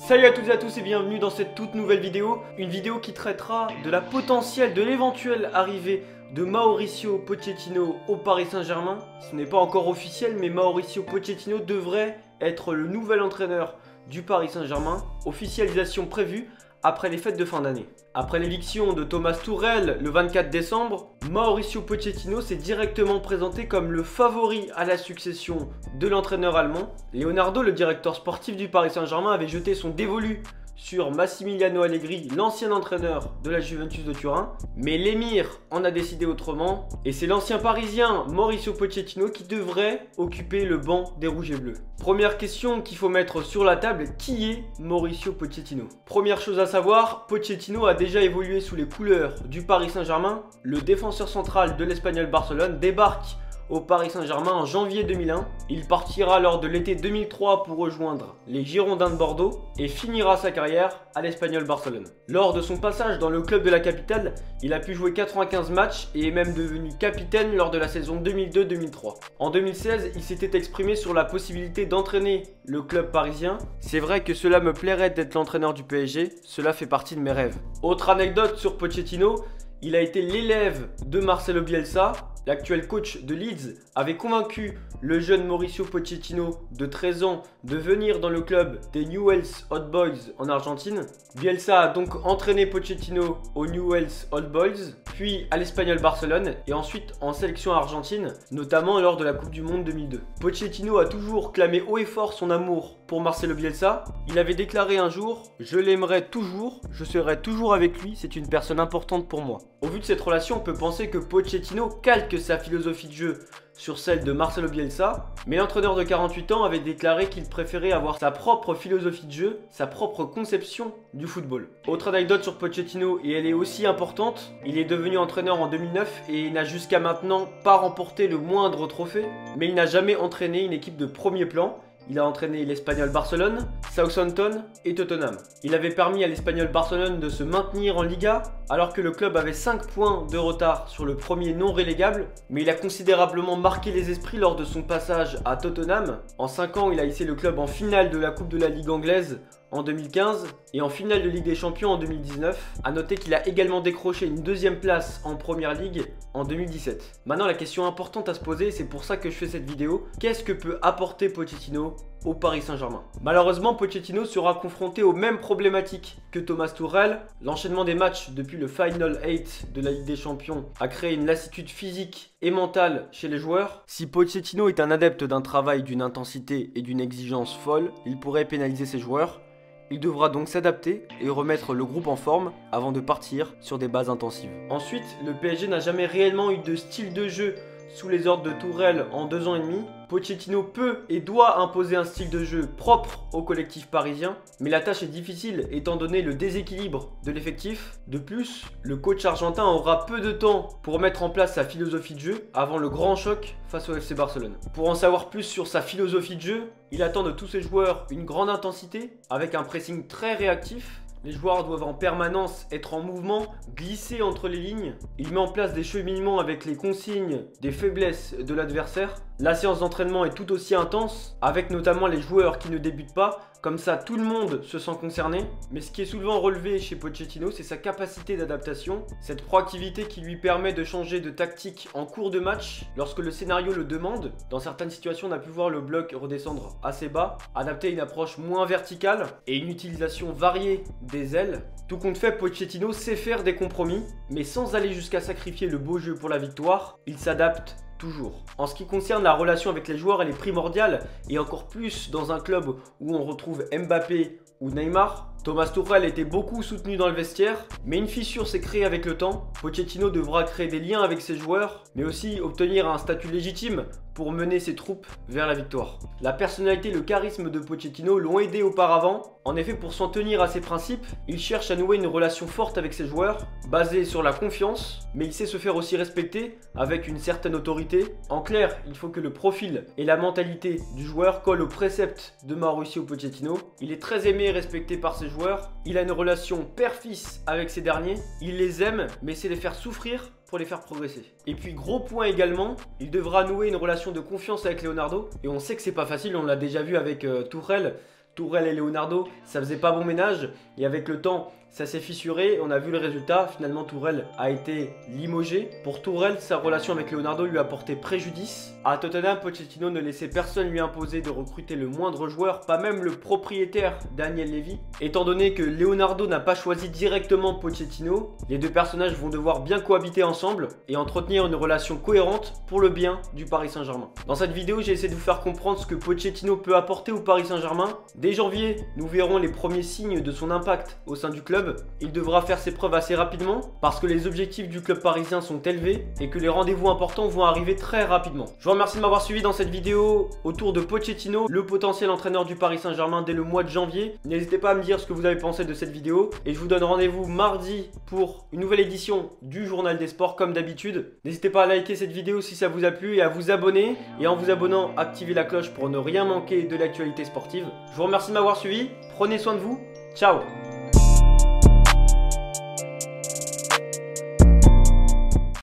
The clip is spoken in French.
Salut à toutes et à tous et bienvenue dans cette toute nouvelle vidéo. Une vidéo qui traitera de la potentielle, de l'éventuelle arrivée de Mauricio Pochettino au Paris Saint-Germain. Ce n'est pas encore officiel, mais Mauricio Pochettino devrait être le nouvel entraîneur du Paris Saint-Germain. Officialisation prévue après les fêtes de fin d'année. Après l'éviction de Thomas Tuchel le 24 décembre, Mauricio Pochettino s'est directement présenté comme le favori à la succession de l'entraîneur allemand. Leonardo, le directeur sportif du Paris Saint-Germain, avait jeté son dévolu sur Massimiliano Allegri, l'ancien entraîneur de la Juventus de Turin. Mais l'émir en a décidé autrement et c'est l'ancien parisien Mauricio Pochettino qui devrait occuper le banc des Rouges et Bleus. Première question qu'il faut mettre sur la table, qui est Mauricio Pochettino? Première chose à savoir, Pochettino a déjà évolué sous les couleurs du Paris Saint-Germain. Le défenseur central de l'Espagnol Barcelone débarque au Paris Saint-Germain en janvier 2001. Il partira lors de l'été 2003 pour rejoindre les Girondins de Bordeaux et finira sa carrière à l'Espagnol Barcelone. Lors de son passage dans le club de la capitale, il a pu jouer 95 matchs et est même devenu capitaine lors de la saison 2002-2003. En 2016, il s'était exprimé sur la possibilité d'entraîner le club parisien. C'est vrai que cela me plairait d'être l'entraîneur du PSG, cela fait partie de mes rêves. Autre anecdote sur Pochettino, il a été l'élève de Marcelo Bielsa. L'actuel coach de Leeds avait convaincu le jeune Mauricio Pochettino de 13 ans de venir dans le club des Newell's Old Boys en Argentine. Bielsa a donc entraîné Pochettino aux Newell's Old Boys, puis à l'Espagnol Barcelone et ensuite en sélection argentine, notamment lors de la Coupe du Monde 2002. Pochettino a toujours clamé haut et fort son amour pour Marcelo Bielsa. Il avait déclaré un jour « Je l'aimerai toujours, je serai toujours avec lui, c'est une personne importante pour moi ». Au vu de cette relation, on peut penser que Pochettino calque sa philosophie de jeu sur celle de Marcelo Bielsa, mais l'entraîneur de 48 ans avait déclaré qu'il préférait avoir sa propre philosophie de jeu, sa propre conception du football. Autre anecdote sur Pochettino, et elle est aussi importante, il est devenu entraîneur en 2009 et il n'a jusqu'à maintenant pas remporté le moindre trophée, mais il n'a jamais entraîné une équipe de premier plan. Il a entraîné l'Espagnol Barcelone, Southampton et Tottenham. Il avait permis à l'Espagnol Barcelone de se maintenir en Liga alors que le club avait 5 points de retard sur le premier non relégable, mais il a considérablement marqué les esprits lors de son passage à Tottenham. En 5 ans, il a hissé le club en finale de la Coupe de la Ligue anglaise en 2015 et en finale de Ligue des Champions en 2019. A noter qu'il a également décroché une deuxième place en Première Ligue en 2017. Maintenant, la question importante à se poser, c'est pour ça que je fais cette vidéo, qu'est-ce que peut apporter Pochettino au Paris Saint-Germain? Malheureusement, Pochettino sera confronté aux mêmes problématiques que Thomas Tuchel. L'enchaînement des matchs depuis le Final 8 de la Ligue des Champions a créé une lassitude physique et mentale chez les joueurs. Si Pochettino est un adepte d'un travail d'une intensité et d'une exigence folle, il pourrait pénaliser ses joueurs. Il devra donc s'adapter et remettre le groupe en forme avant de partir sur des bases intensives. Ensuite, le PSG n'a jamais réellement eu de style de jeu sous les ordres de Tuchel en 2 ans et demi. Pochettino peut et doit imposer un style de jeu propre au collectif parisien, mais la tâche est difficile étant donné le déséquilibre de l'effectif. De plus, le coach argentin aura peu de temps pour mettre en place sa philosophie de jeu avant le grand choc face au FC Barcelone. Pour en savoir plus sur sa philosophie de jeu, il attend de tous ses joueurs une grande intensité avec un pressing très réactif. Les joueurs doivent en permanence être en mouvement, glisser entre les lignes. Il met en place des cheminements avec les consignes des faiblesses de l'adversaire. La séance d'entraînement est tout aussi intense, avec notamment les joueurs qui ne débutent pas. Comme ça, tout le monde se sent concerné. Mais ce qui est souvent relevé chez Pochettino, c'est sa capacité d'adaptation. Cette proactivité qui lui permet de changer de tactique en cours de match lorsque le scénario le demande. Dans certaines situations, on a pu voir le bloc redescendre assez bas, adapter une approche moins verticale et une utilisation variée des ailes. Tout compte fait, Pochettino sait faire des compromis, mais sans aller jusqu'à sacrifier le beau jeu pour la victoire. Il s'adapte toujours. En ce qui concerne la relation avec les joueurs, elle est primordiale et encore plus dans un club où on retrouve Mbappé ou Neymar. Thomas Tuchel était beaucoup soutenu dans le vestiaire, mais une fissure s'est créée avec le temps. Pochettino devra créer des liens avec ses joueurs, mais aussi obtenir un statut légitime pour mener ses troupes vers la victoire. La personnalité et le charisme de Pochettino l'ont aidé auparavant. En effet, pour s'en tenir à ses principes, il cherche à nouer une relation forte avec ses joueurs, basée sur la confiance, mais il sait se faire aussi respecter avec une certaine autorité. En clair, il faut que le profil et la mentalité du joueur collent aux préceptes de Mauricio Pochettino. Il est très aimé et respecté par ses joueurs. Il a une relation père-fils avec ces derniers. Il les aime, mais sait les faire souffrir pour les faire progresser. Et puis gros point également, il devra nouer une relation de confiance avec Leonardo. Et on sait que c'est pas facile, on l'a déjà vu avec Tuchel. Tourelle et Leonardo, ça faisait pas bon ménage. Et avec le temps, ça s'est fissuré. On a vu le résultat. Finalement, Tourelle a été limogé. Pour Tourelle, sa relation avec Leonardo lui a porté préjudice. À Tottenham, Pochettino ne laissait personne lui imposer de recruter le moindre joueur, pas même le propriétaire Daniel Levy. Étant donné que Leonardo n'a pas choisi directement Pochettino, les deux personnages vont devoir bien cohabiter ensemble et entretenir une relation cohérente pour le bien du Paris Saint-Germain. Dans cette vidéo, j'ai essayé de vous faire comprendre ce que Pochettino peut apporter au Paris Saint-Germain. Dès janvier, nous verrons les premiers signes de son impact au sein du club. Il devra faire ses preuves assez rapidement parce que les objectifs du club parisien sont élevés et que les rendez-vous importants vont arriver très rapidement. Je vous remercie de m'avoir suivi dans cette vidéo autour de Pochettino, le potentiel entraîneur du Paris Saint-Germain dès le mois de janvier. N'hésitez pas à me dire ce que vous avez pensé de cette vidéo et je vous donne rendez-vous mardi pour une nouvelle édition du Journal des Sports comme d'habitude. N'hésitez pas à liker cette vidéo si ça vous a plu et à vous abonner. Et en vous abonnant, activez la cloche pour ne rien manquer de l'actualité sportive. Je vous remercie de m'avoir suivi. Prenez soin de vous. Ciao!